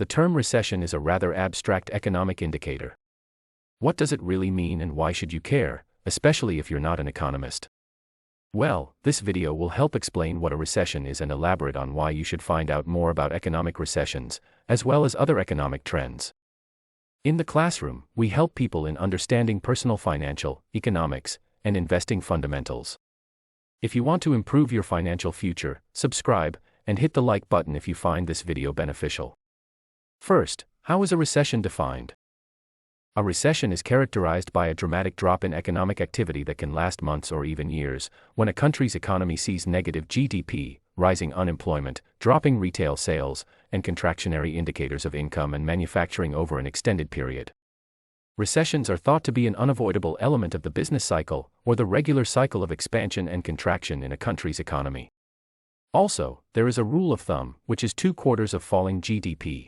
The term recession is a rather abstract economic indicator. What does it really mean and why should you care, especially if you're not an economist? Well, this video will help explain what a recession is and elaborate on why you should find out more about economic recessions, as well as other economic trends. In the classroom, we help people in understanding personal financial, economics, and investing fundamentals. If you want to improve your financial future, subscribe, and hit the like button if you find this video beneficial. First, how is a recession defined? A recession is characterized by a dramatic drop in economic activity that can last months or even years, when a country's economy sees negative GDP, rising unemployment, dropping retail sales, and contractionary indicators of income and manufacturing over an extended period. Recessions are thought to be an unavoidable element of the business cycle, or the regular cycle of expansion and contraction in a country's economy. Also, there is a rule of thumb, which is 2 quarters of falling GDP.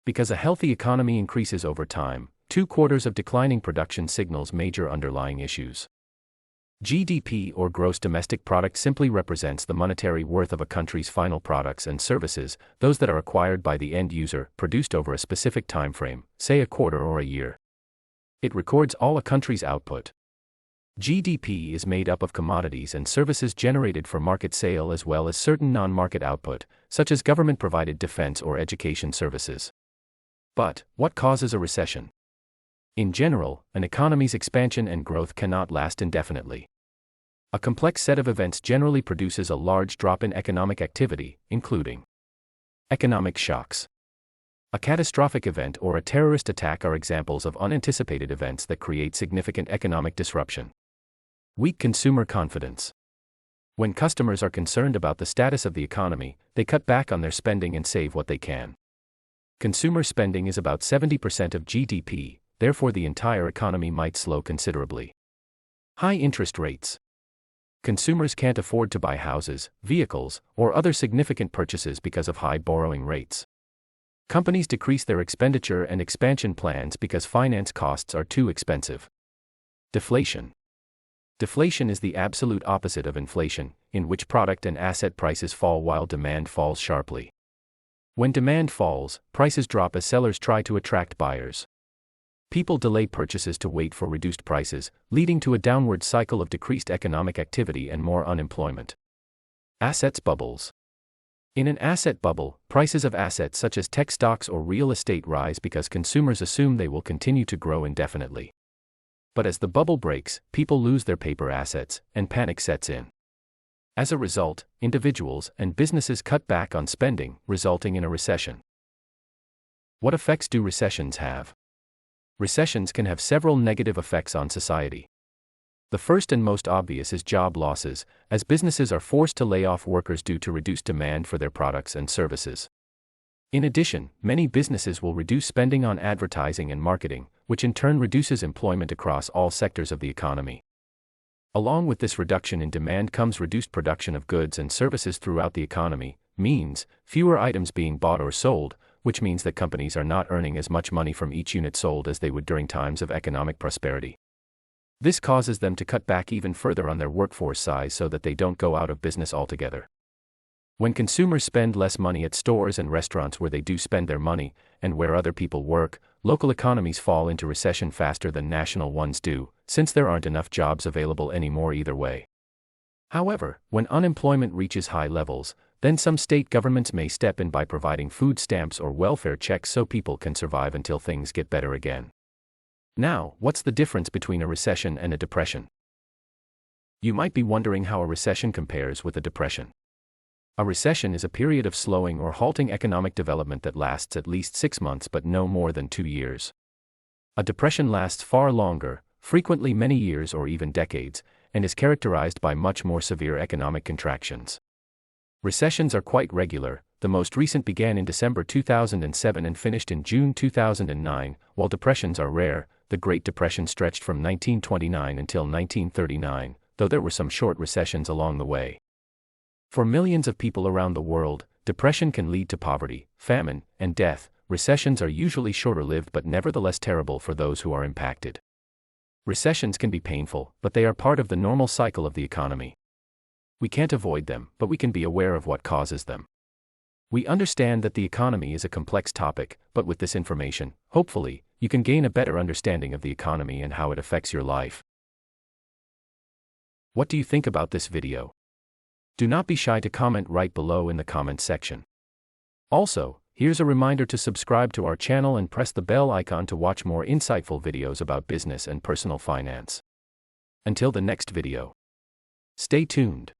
Because a healthy economy increases over time, 2 quarters of declining production signals major underlying issues. GDP, or gross domestic product, simply represents the monetary worth of a country's final products and services, those that are acquired by the end user, produced over a specific time frame, say a quarter or a year. It records all a country's output. GDP is made up of commodities and services generated for market sale as well as certain non-market output, such as government-provided defense or education services. But, what causes a recession? In general, an economy's expansion and growth cannot last indefinitely. A complex set of events generally produces a large drop in economic activity, including economic shocks. A catastrophic event or a terrorist attack are examples of unanticipated events that create significant economic disruption. Weak consumer confidence. When customers are concerned about the status of the economy, they cut back on their spending and save what they can. Consumer spending is about 70% of GDP, therefore the entire economy might slow considerably. High interest rates. Consumers can't afford to buy houses, vehicles, or other significant purchases because of high borrowing rates. Companies decrease their expenditure and expansion plans because finance costs are too expensive. Deflation. Deflation is the absolute opposite of inflation, in which product and asset prices fall while demand falls sharply. When demand falls, prices drop as sellers try to attract buyers. People delay purchases to wait for reduced prices, leading to a downward cycle of decreased economic activity and more unemployment. Assets bubbles. In an asset bubble, prices of assets such as tech stocks or real estate rise because consumers assume they will continue to grow indefinitely. But as the bubble breaks, people lose their paper assets, and panic sets in. As a result, individuals and businesses cut back on spending, resulting in a recession. What effects do recessions have? Recessions can have several negative effects on society. The first and most obvious is job losses, as businesses are forced to lay off workers due to reduced demand for their products and services. In addition, many businesses will reduce spending on advertising and marketing, which in turn reduces employment across all sectors of the economy. Along with this reduction in demand comes reduced production of goods and services throughout the economy, means fewer items being bought or sold, which means that companies are not earning as much money from each unit sold as they would during times of economic prosperity. This causes them to cut back even further on their workforce size so that they don't go out of business altogether. When consumers spend less money at stores and restaurants where they do spend their money, and where other people work, local economies fall into recession faster than national ones do, since there aren't enough jobs available anymore either way. However, when unemployment reaches high levels, then some state governments may step in by providing food stamps or welfare checks so people can survive until things get better again. Now, what's the difference between a recession and a depression? You might be wondering how a recession compares with a depression. A recession is a period of slowing or halting economic development that lasts at least 6 months but no more than 2 years. A depression lasts far longer, frequently many years or even decades, and is characterized by much more severe economic contractions. Recessions are quite regular. The most recent began in December 2007 and finished in June 2009, while depressions are rare. The Great Depression stretched from 1929 until 1939, though there were some short recessions along the way. For millions of people around the world, depression can lead to poverty, famine, and death. Recessions are usually shorter-lived but nevertheless terrible for those who are impacted. Recessions can be painful, but they are part of the normal cycle of the economy. We can't avoid them, but we can be aware of what causes them. We understand that the economy is a complex topic, but with this information, hopefully, you can gain a better understanding of the economy and how it affects your life. What do you think about this video? Do not be shy to comment right below in the comment section. Also, here's a reminder to subscribe to our channel and press the bell icon to watch more insightful videos about business and personal finance. Until the next video. Stay tuned.